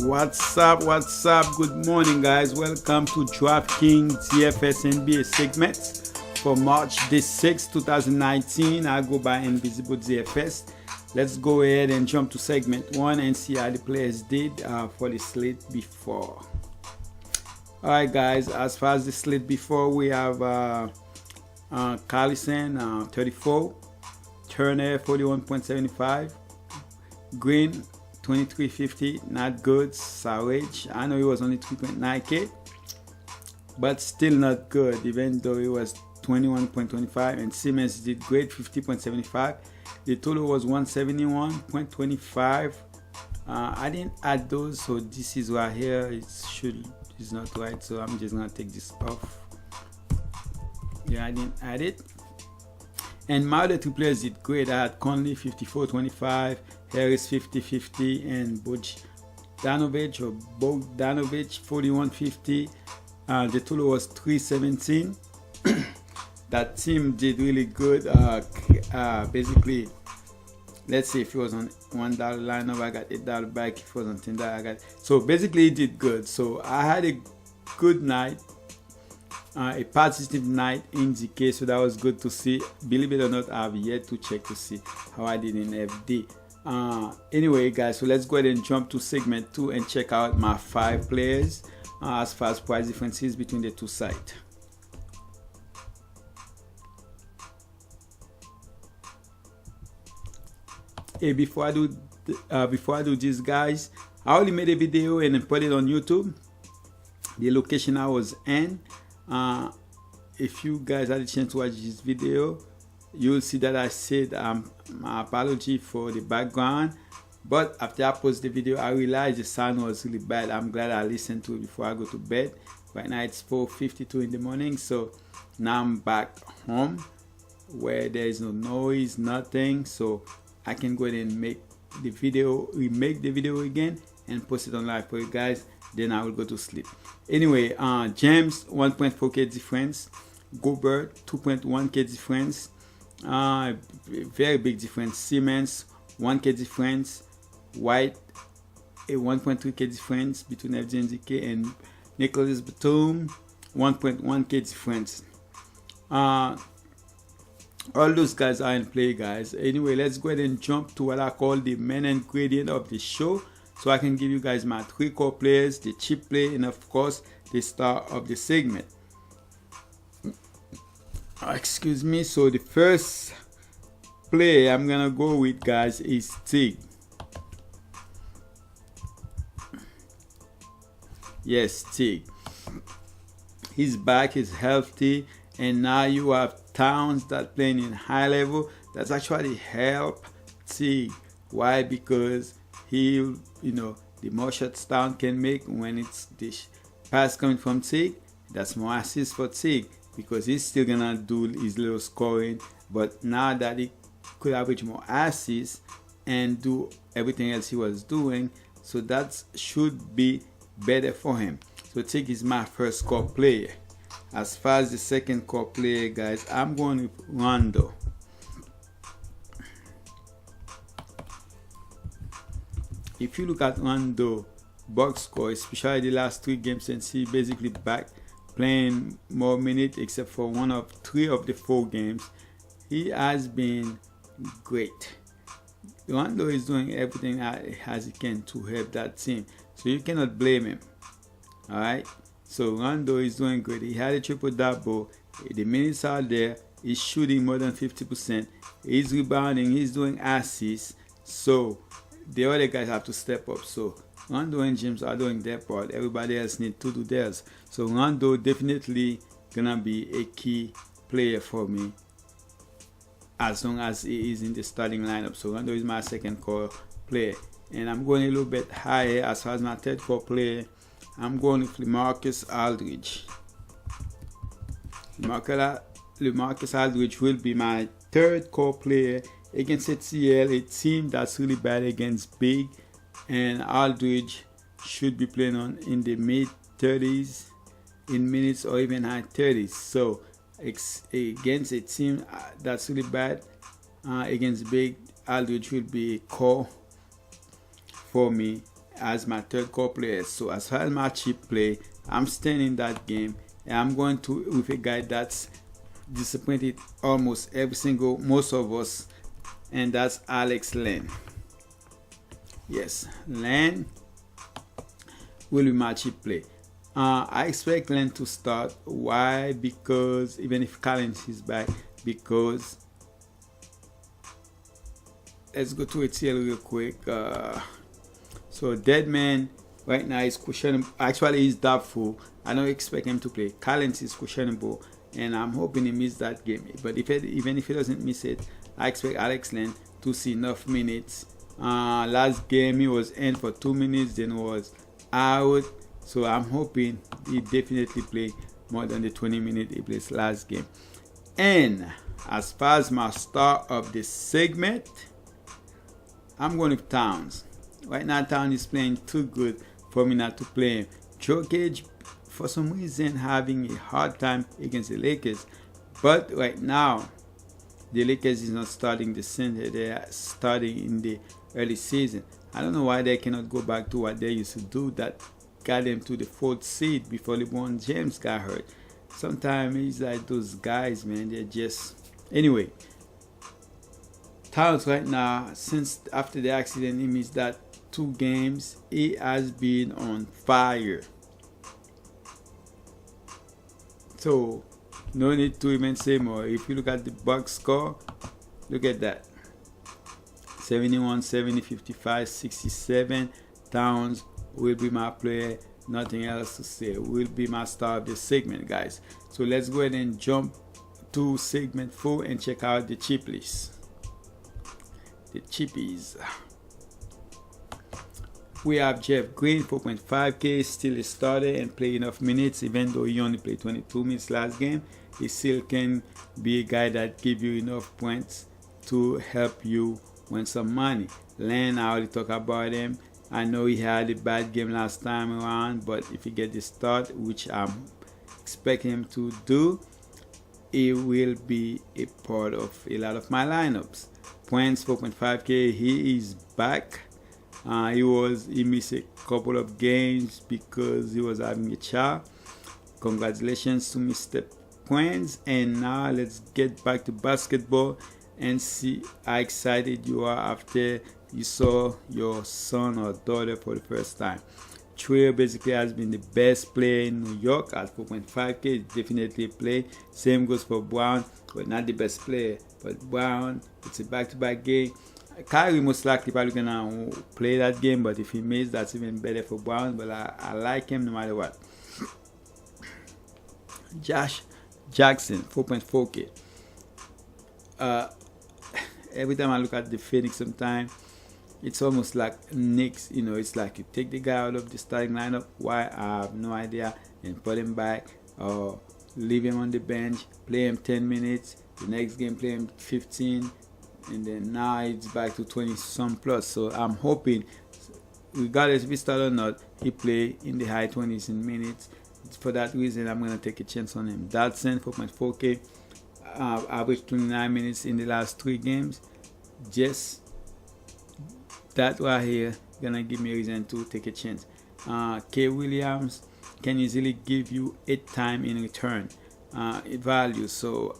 What's up, good morning guys, welcome to Draftkingsnbadfs NBA segments for March the 6th 2019. I go by Invisible ZFS. Let's go ahead and jump to segment 1 and see how the players did for the slate before. Alright guys, as far as the slate before, we have Carlson 34, Turner 41.75, Green 2350, not good. Savage, I know he was only 3.9k, but still not good, even though he was 21.25. And Simmons did great, 50.75. The total was 171.25. I didn't add those, so this is right here. It's not right, so I'm just gonna take this off. Yeah, I didn't add it. And my other two players did great. I had Conley 54.25, Harris 50.50, and Bogdanovich 41.50. The total was 317. That team did really good. Basically, let's say if it was on $1 lineup, I got $8 back. If it was on $10, I got. So basically, it did good. So I had a good night. A positive night in GK, so that was good to see. Believe it or not, I have yet to check to see how I did in FD. Anyway guys, so let's go ahead and jump to segment 2 and check out my 5 players as far as price differences between the two sites. Hey, before I do this guys, I already made a video and then put it on YouTube. The location I was in. If you guys had a chance to watch this video, you'll see that I said my apology for the background, but after I posted the video, I realized the sound was really bad. I'm glad I listened to it before I go to bed. Right now it's 4:52 in the morning, so now I'm back home where there is no noise, nothing, so I can go ahead and remake the video again and post it on live for you guys. Then I will go to sleep. Anyway, James 1.4k difference, Gobert 2.1k difference, very big difference. Simmons 1k difference, White a 1.3k difference between FG and DK, and Nicholas Batum 1.1k difference. All those guys are in play, guys. Anyway, let's go ahead and jump to what I call the main ingredient of the show, so I can give you guys my 3 core players, the cheap play, and of course the star of the segment. Excuse me. So the first play I'm gonna go with, guys, is Tig. Yes, Tig. He's back, he's healthy, and now you have Towns that playing in high level. That's actually help Tig. Why? Because he, the more shots Town can make when it's the pass coming from Tig, that's more assists for Tig, because he's still gonna do his little scoring. But now that he could average more assists and do everything else he was doing, so that should be better for him. So Tig is my first core player. As far as the second core player, guys, I'm going with Rondo. If you look at Rondo box score, especially the last 3 games, since he basically back playing more minutes, except for 1 of 3 of the 4 games, he has been great. Rondo is doing everything as he can to help that team, so you cannot blame him. Alright, so Rondo is doing great. He had a triple-double. The minutes are there. He's shooting more than 50%. He's rebounding. He's doing assists. So the other guys have to step up. So Rondo and James are doing their part. Everybody else needs to do theirs. So Rondo definitely gonna be a key player for me as long as he is in the starting lineup. So Rondo is my second core player, and I'm going a little bit higher as far as my third core player. I'm going with LaMarcus Aldridge. LaMarcus Aldridge will be my third core player against ATL, a team that's really bad against big, and Aldridge should be playing in the mid 30s in minutes or even high 30s. So against a team that's really bad against big, Aldridge will be a core for me as my third core player. So as far as my cheap play, I'm staying in that game, and I'm going to with a guy that's disappointed almost most of us, and that's Alex Len. Yes, Len will be my cheap play. I expect Len to start. Why? Because even if Collins is back, because let's go to ATL real quick. So Deadman right now is questionable. Actually, he's doubtful. I don't expect him to play. Collins is questionable, and I'm hoping he misses that game. But even if he doesn't miss it, I expect Alex Len to see enough minutes. Last game he was in for 2 minutes, then was out. So I'm hoping he definitely play more than the 20 minutes he plays last game. And as far as my star of the segment, I'm going with Towns. Right now, Towns is playing too good for me not to play him. Jokic, for some reason, having a hard time against the Lakers. But right now, the Lakers is not starting the center. They are starting in the early season. I don't know why they cannot go back to what they used to do that got them to the 4th seed before LeBron James got hurt. Sometimes it's like those guys, man, they're just... Anyway, Towns right now, since after the accident, he missed that 2 games. He has been on fire. So, no need to even say more. If you look at the box score, look at that. 71, 70, 55, 67. Towns will be my player. Nothing else to say. Will be my star of this segment, guys. So let's go ahead and jump to segment 4 and check out the cheap list. The cheapies. We have Jeff Green, 4.5K, still a starter and play enough minutes, even though he only played 22 minutes last game. He still can be a guy that give you enough points to help you win some money. Len, I already talked about him. I know he had a bad game last time around, but if he get the start, which I'm expecting him to do, he will be a part of a lot of my lineups. Points 4.5K, he is back. He missed a couple of games because he was having a child. Congratulations to Mr. Points. And now let's get back to basketball and see how excited you are after you saw your son or daughter for the first time. Trier basically has been the best player in New York at 4.5K. Definitely a play. Same goes for Brown, but not the best player. But Brown, it's a back-to-back game. Kyrie most likely probably gonna play that game, but if he misses, that's even better for Brown. But I like him no matter what. Josh Jackson, 4.4K. Every time I look at the Phoenix, sometimes it's almost like Knicks. You know, it's like you take the guy out of the starting lineup. Why? I have no idea. And put him back, or leave him on the bench, play him 10 minutes. The next game, play him 15. And then now it's back to 20 some plus. So I'm hoping, regardless if he start or not, he play in the high 20s in minutes. For that reason, I'm gonna take a chance on him. Dodson, 4.4K, average 29 minutes in the last 3 games. Just that right here gonna give me a reason to take a chance. K. Williams can easily give you 8 time in return value. So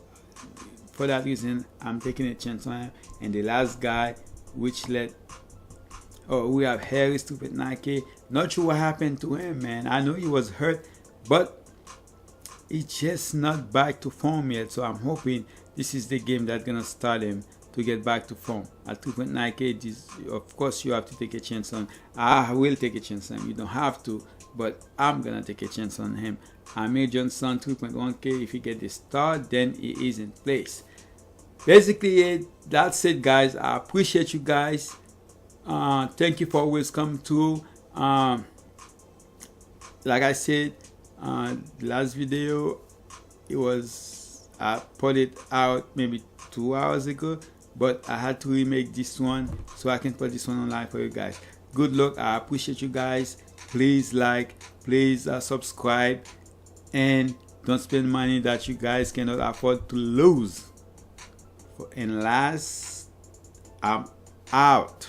for that reason, I'm taking a chance on him. And the last guy, we have Harris, 2.9K. Not sure what happened to him, man. I know he was hurt, but he's just not back to form yet. So I'm hoping this is the game that's gonna start him to get back to form. At 2.9K, of course you have to take a chance on. I will take a chance on him. You don't have to, but I'm gonna take a chance on him. Amir Johnson, 3.1K. If he get the start, then he is in place. Basically, that's it, guys. I appreciate you guys. Thank you for always coming through. Like I said, the last video, I put it out maybe 2 hours ago, but I had to remake this one so I can put this one online for you guys. Good luck. I appreciate you guys. Please like, please subscribe, and don't spend money that you guys cannot afford to lose. And last, I'm out.